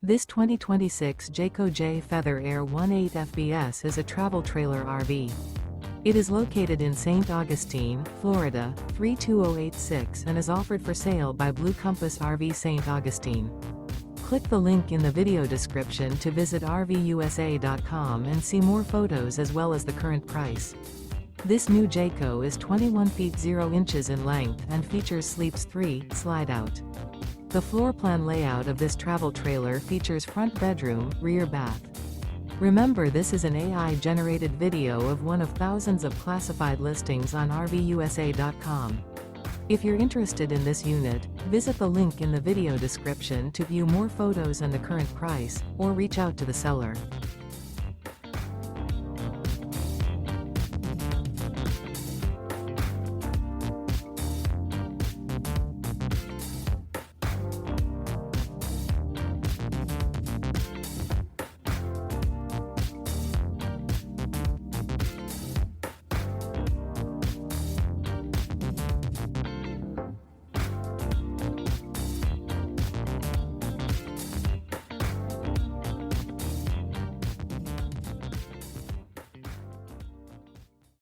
This 2026 Jayco Jay Feather Air 18 FBS is a travel trailer RV. It is located in St. Augustine, Florida, 32086 and is offered for sale by Blue Compass RV St. Augustine. Click the link in the video description to visit RVUSA.com and see more photos as well as the current price. This new Jayco is 21 feet 0 inches in length and features Sleeps 3 Slideout. The floor plan layout of this travel trailer features front bedroom, rear bath. Remember, this is an AI-generated video of one of thousands of classified listings on RVUSA.com. If you're interested in this unit, visit the link in the video description to view more photos and the current price, or reach out to the seller.